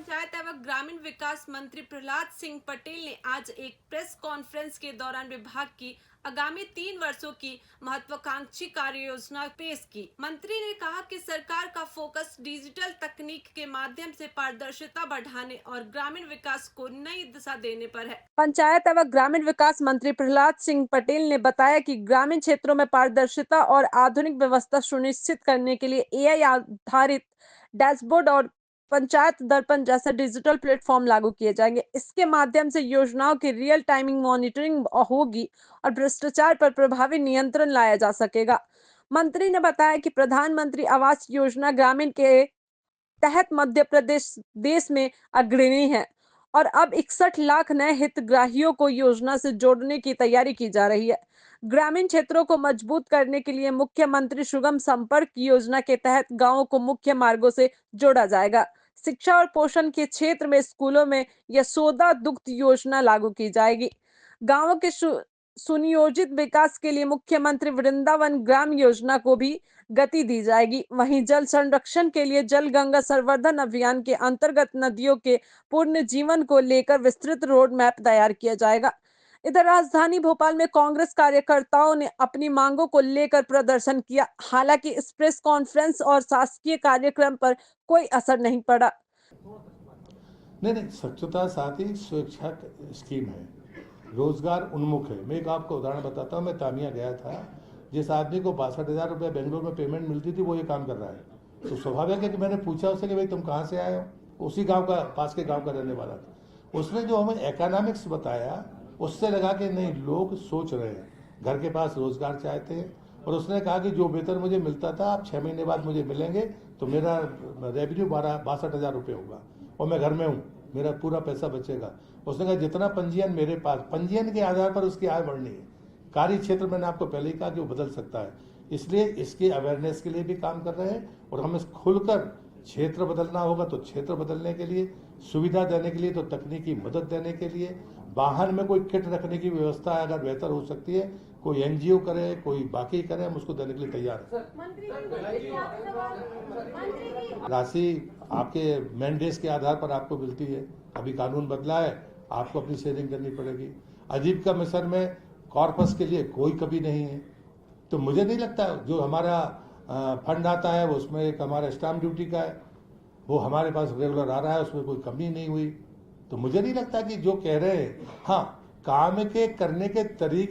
पंचायत एवं ग्रामीण विकास मंत्री प्रहलाद सिंह पटेल ने आज एक प्रेस कॉन्फ्रेंस के दौरान विभाग की आगामी 3 वर्षों की महत्वाकांक्षी कार्य योजना पेश की। मंत्री ने कहा कि सरकार का फोकस डिजिटल तकनीक के माध्यम से पारदर्शिता बढ़ाने और ग्रामीण विकास को नई दिशा देने पर है। पंचायत एवं ग्रामीण विकास मंत्री प्रहलाद सिंह पटेल ने बताया कि ग्रामीण क्षेत्रों में पारदर्शिता और आधुनिक व्यवस्था सुनिश्चित करने के लिए एआई आधारित डैशबोर्ड और पंचायत दर्पण जैसा डिजिटल प्लेटफॉर्म लागू किए जाएंगे। इसके माध्यम से योजनाओं की रियल टाइमिंग मॉनिटरिंग होगी और भ्रष्टाचार पर प्रभावी नियंत्रण लाया जा सकेगा। मंत्री ने बताया कि प्रधानमंत्री आवास योजना ग्रामीण के तहत मध्य प्रदेश देश में अग्रणी है और अब 61 लाख नए हितग्राहियों को योजना से जोड़ने की तैयारी की जा रही है। ग्रामीण क्षेत्रों को मजबूत करने के लिए मुख्यमंत्री सुगम संपर्क योजना के तहत गांवों को मुख्य मार्गों से जोड़ा जाएगा। शिक्षा और पोषण के क्षेत्र में स्कूलों में यशोदा दुग्ध योजना लागू की जाएगी। गांवों के सुनियोजित विकास के लिए मुख्यमंत्री वृंदावन ग्राम योजना को भी गति दी जाएगी। वहीं जल संरक्षण के लिए जल गंगा संवर्धन अभियान के अंतर्गत नदियों के पूर्ण जीवन को लेकर विस्तृत रोड मैप तैयार किया जाएगा। इधर राजधानी भोपाल में कांग्रेस कार्यकर्ताओं ने अपनी मांगों को लेकर प्रदर्शन किया। हालांकि इस प्रेस कॉन्फ्रेंस और शासकीय कार्यक्रम पर कोई असर नहीं पड़ा। नहीं, स्वच्छता साथ ही स्वेच्छा स्कीम है, रोजगार उन्मुख है। मैं एक आपको उदाहरण बताता हूँ। मैं तामिया गया था, जिस आदमी को 62,000 रुपये बेंगलोर में पेमेंट मिलती थी वो ये काम कर रहा है। तो स्वाभाविक है कि मैंने पूछा उससे कि भाई तुम कहाँ से आए हो। उसी गांव का, पास के गांव का रहने वाला था। उसने जो हमें इकोनॉमिक्स बताया उससे लगा कि नहीं, लोग सोच रहे हैं, घर के पास रोजगार चाहते हैं। और उसने कहा कि जो वेतन मुझे मिलता था आप 6 महीने बाद मुझे मिलेंगे तो मेरा रेवेन्यू 62,000 रुपये होगा और मैं घर में हूँ, मेरा पूरा पैसा बचेगा। उसने कहा जितना पंजीयन मेरे पास, पंजीयन के आधार पर उसकी आय बढ़नी है। कार्य क्षेत्र मैंने आपको पहले ही कहा कि वो बदल सकता है, इसलिए इसके अवेयरनेस के लिए भी काम कर रहे हैं। और हमें खुलकर क्षेत्र बदलना होगा तो क्षेत्र बदलने के लिए, सुविधा देने के लिए तो तकनीकी मदद देने के लिए, वाहन में कोई किट रखने की व्यवस्था अगर बेहतर हो सकती है, कोई एनजीओ करे, कोई बाकी करे, हम उसको देने के लिए तैयार हैं। राशि आपके मैंडेट्स के आधार पर आपको मिलती है। अभी कानून बदला है, आपको अपनी शेयरिंग करनी पड़ेगी। आजीविका मिशन में कॉर्पस के लिए कोई कमी नहीं है। तो मुझे नहीं लगता जो हमारा फंड आता है उसमें एक हमारा स्टाम्प ड्यूटी का है, वो हमारे पास रेगुलर आ रहा है, उसमें कोई कमी नहीं हुई। तो मुझे नहीं लगता कि जो कह रहे हैं, हाँ, काम के करने के तरीके